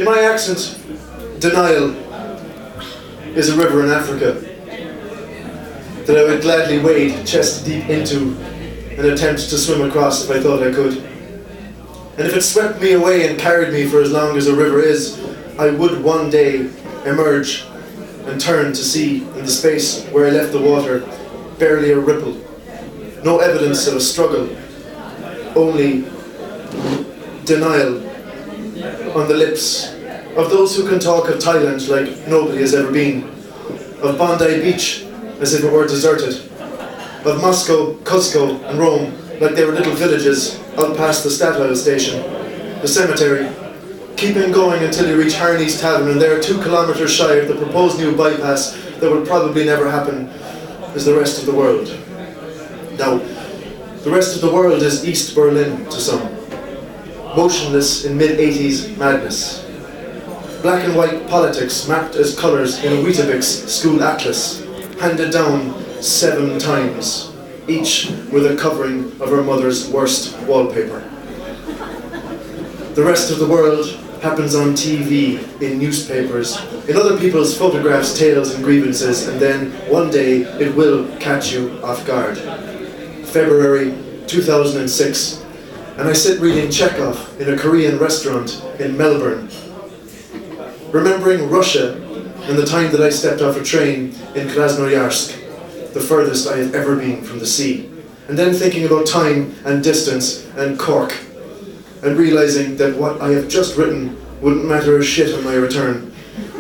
In my accent, denial is a river in Africa that I would gladly wade chest deep into and attempt to swim across if I thought I could. And if it swept me away and carried me for as long as a river is, I would one day emerge and turn to see in the space where I left the water barely a ripple, no evidence of a struggle, only denial on the lips of those who can talk of Thailand like nobody has ever been, of Bondi Beach as if it were deserted, of Moscow, Cusco and Rome like they were little villages out past the Statoil station, the cemetery, keeping going until you reach Harney's Tavern, and there 2 kilometres shy of the proposed new bypass that will probably never happen is the rest of the world. Now, the rest of the world is East Berlin to some, motionless in mid-80s madness. Black and white politics mapped as colours in a Weetabix school atlas, handed down 7 times, each with a covering of her mother's worst wallpaper. The rest of the world happens on TV, in newspapers, in other people's photographs, tales and grievances, and then one day it will catch you off guard. February 2006, and I sit reading Chekhov in a Korean restaurant in Melbourne, remembering Russia and the time that I stepped off a train in Krasnoyarsk, the furthest I have ever been from the sea, and then thinking about time and distance and Cork, and realising that what I have just written wouldn't matter a shit on my return,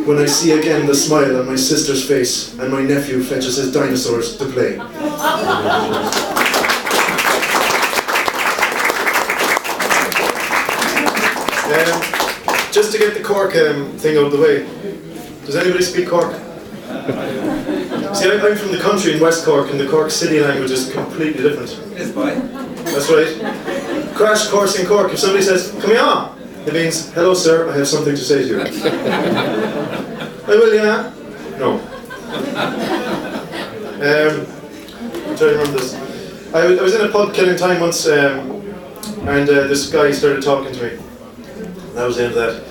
when I see again the smile on my sister's face and my nephew fetches his dinosaurs to play. Just to get the Cork thing out of the way, does anybody speak Cork? See, I'm from the country in West Cork, and the Cork city language is completely different. Yes, boy. That's right. Crash course in Cork. If somebody says, "Come here," it means, "Hello sir, I have something to say to you." I will, yeah? No. I'm trying to remember this. I was in a pub killing time once, and this guy started talking to me. That was the end of that.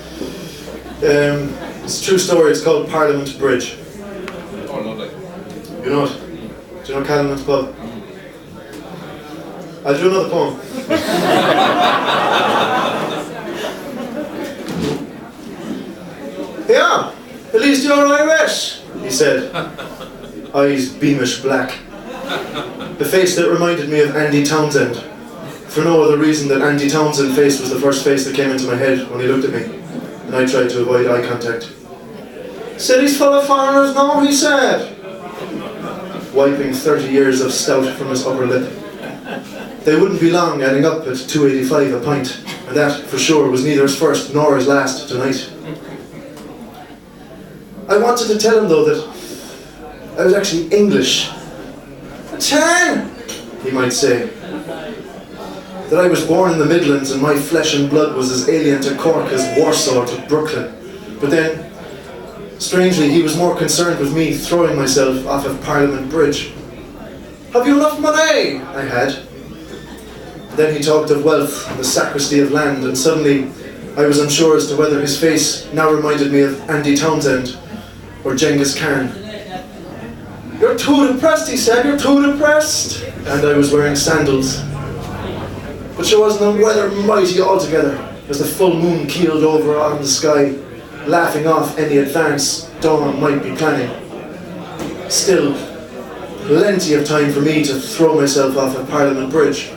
It's a true story. It's called Parliament Bridge. Oh, lovely. You know it? Do you know Parliament Pub? I'll do another poem. Yeah, at least you're Irish, he said, eyes beamish black. The face that reminded me of Andy Townsend, for no other reason than Andy Townsend's face was the first face that came into my head when he looked at me, and I tried to avoid eye contact. "City's full of foreigners now," he said, wiping 30 years of stout from his upper lip. They wouldn't be long adding up at $2.85 a pint, and that, for sure, was neither his first nor his last tonight. I wanted to tell him, though, that I was actually English. 10, he might say. That I was born in the Midlands and my flesh and blood was as alien to Cork as Warsaw to Brooklyn. But then, strangely, he was more concerned with me throwing myself off of Parliament Bridge. "Have you enough money?" I had. Then he talked of wealth and the sacristy of land, and suddenly I was unsure as to whether his face now reminded me of Andy Townsend or Genghis Khan. "You're too depressed," he said, "you're too depressed." And I was wearing sandals. But she wasn't a weather mighty altogether, as the full moon keeled over on the sky, laughing off any advance dawn might be planning. Still, plenty of time for me to throw myself off of Parliament Bridge,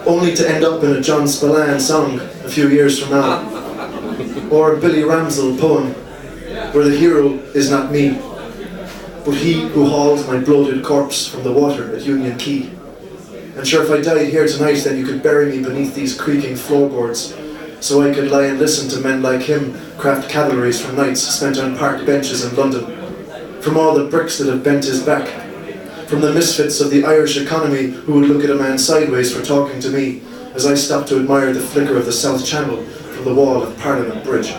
only to end up in a John Spillane song a few years from now, or a Billy Ramsell poem, where the hero is not me, but he who hauled my bloated corpse from the water at Union Quay. And sure, if I died here tonight, then you could bury me beneath these creaking floorboards, so I could lie and listen to men like him craft cavalries from nights spent on park benches in London, from all the bricks that have bent his back, from the misfits of the Irish economy who would look at a man sideways for talking to me as I stopped to admire the flicker of the South Channel from the wall of Parliament Bridge.